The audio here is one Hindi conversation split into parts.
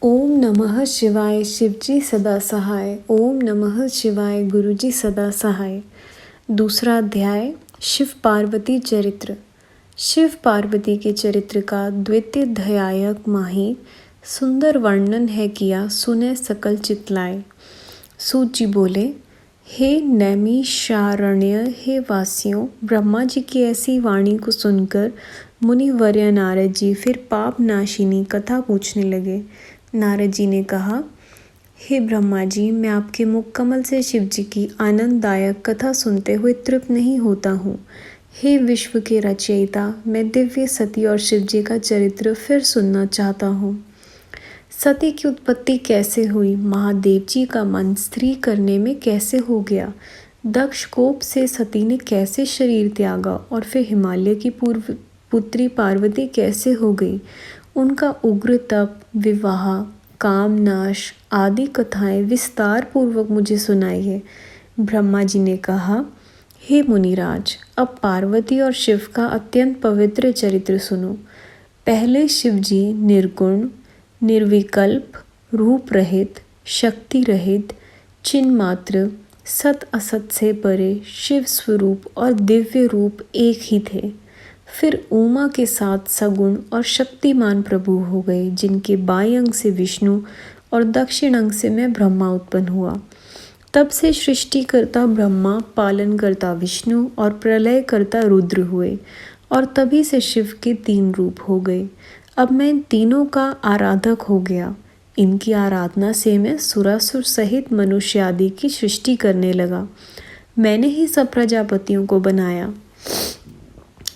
ओम नमः शिवाय शिवजी सदा सहाय। ओम नमः शिवाय गुरुजी सदा सहाय। दूसरा अध्याय शिव पार्वती चरित्र। शिव पार्वती के चरित्र का द्वितीय अध्यायक माही सुंदर वर्णन है किया सुने सकल चितलाए। सूत जी बोले, हे नैमिषारण्य, हे वासियों, ब्रह्मा जी की ऐसी वाणी को सुनकर मुनिवर्य नारद जी फिर पाप नाशिनी कथा पूछने लगे। नारद जी ने कहा, हे ब्रह्मा जी, मैं आपके मुख कमल से शिव जी की आनंददायक कथा सुनते हुए तृप्त नहीं होता हूँ। हे विश्व के रचयिता, मैं दिव्य सती और शिव जी का चरित्र फिर सुनना चाहता हूँ। सती की उत्पत्ति कैसे हुई, महादेव जी का मन स्त्री करने में कैसे हो गया, दक्ष कोप से सती ने कैसे शरीर त्यागा और फिर हिमालय की पूर्व पुत्री पार्वती कैसे हो गई, उनका उग्र तप, विवाह, कामनाश आदि कथाएं विस्तार पूर्वक मुझे सुनाइए। ब्रह्मा जी ने कहा, हे मुनिराज, अब पार्वती और शिव का अत्यंत पवित्र चरित्र सुनो। पहले शिव जी निर्गुण, निर्विकल्प, रूप रहित, शक्ति रहित, चिन्ह मात्र, सत असत से परे शिव स्वरूप और दिव्य रूप एक ही थे। फिर उमा के साथ सगुण और शक्तिमान प्रभु हो गए, जिनके बाएं अंग से विष्णु और दक्षिण अंग से मैं ब्रह्मा उत्पन्न हुआ। तब से सृष्टिकर्ता ब्रह्मा, पालनकर्ता विष्णु और प्रलयकर्ता रुद्र हुए और तभी से शिव के 3 रूप हो गए। अब मैं इन तीनों का आराधक हो गया। इनकी आराधना से मैं सुरासुर सहित मनुष्य आदि की सृष्टि करने लगा। मैंने ही सब प्रजापतियों को बनाया।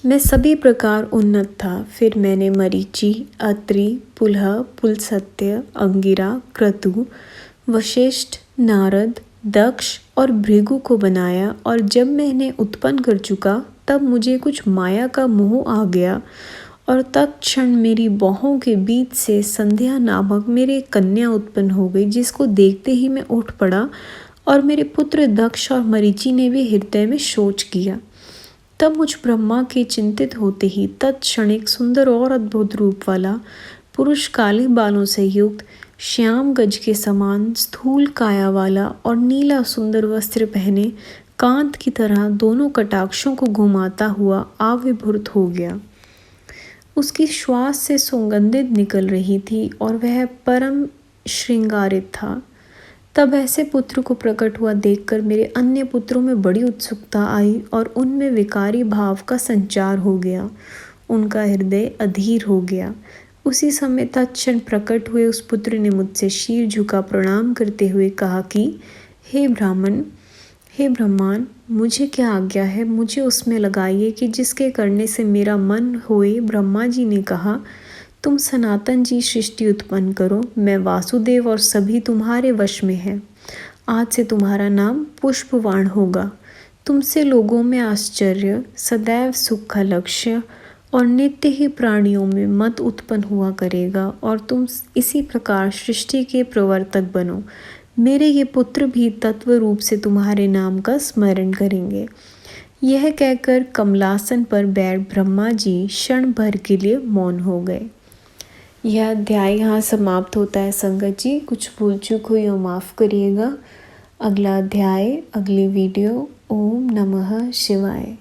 मैं सभी प्रकार उन्नत था। फिर मैंने मरीचि, अत्रि, पुलह, पुलस्त्य, अंगिरा, क्रतु, वशिष्ठ, नारद, दक्ष और भृगु को बनाया। और जब मैं इन्हें उत्पन्न कर चुका तब मुझे कुछ माया का मोह आ गया और तत्क्षण मेरी बाहों के बीच से संध्या नामक मेरी कन्या उत्पन्न हो गई, जिसको देखते ही मैं उठ पड़ा और मेरे पुत्र दक्ष और मरीचि ने भी हृदय में शोच किया। तब मुझ ब्रह्मा के चिंतित होते ही तत्क्षणिक सुंदर और अद्भुत रूप वाला पुरुष, काले बालों से युक्त, श्याम गज के समान स्थूल काया वाला और नीला सुंदर वस्त्र पहने कांत की तरह दोनों कटाक्षों को घुमाता हुआ आविर्भूत हो गया। उसकी श्वास से सुगंधित निकल रही थी और वह परम श्रृंगारित था। तब ऐसे पुत्र को प्रकट हुआ देखकर मेरे अन्य पुत्रों में बड़ी उत्सुकता आई और उनमें विकारी भाव का संचार हो गया। उनका हृदय अधीर हो गया। उसी समय तत्क्षण प्रकट हुए उस पुत्र ने मुझसे शीर झुका प्रणाम करते हुए कहा कि हे ब्राह्मण, हे ब्रह्मान, मुझे क्या आज्ञा है, मुझे उसमें लगाइए कि जिसके करने से मेरा मन होए। ब्रह्मा जी ने कहा, तुम सनातन जी सृष्टि उत्पन्न करो। मैं वासुदेव और सभी तुम्हारे वश में है। आज से तुम्हारा नाम पुष्पवाण होगा। तुमसे लोगों में आश्चर्य, सदैव सुख का लक्ष्य और नित्य ही प्राणियों में मत उत्पन्न हुआ करेगा और तुम इसी प्रकार सृष्टि के प्रवर्तक बनो। मेरे ये पुत्र भी तत्व रूप से तुम्हारे नाम का स्मरण करेंगे। यह कहकर कमलासन पर बैठ ब्रह्मा जी क्षण भर के लिए मौन हो गए। यह अध्याय यहाँ समाप्त होता है। संगत जी, कुछ भूल चूक हुई हो माफ़ करिएगा। अगला अध्याय, अगली वीडियो। ओम नमः शिवाय।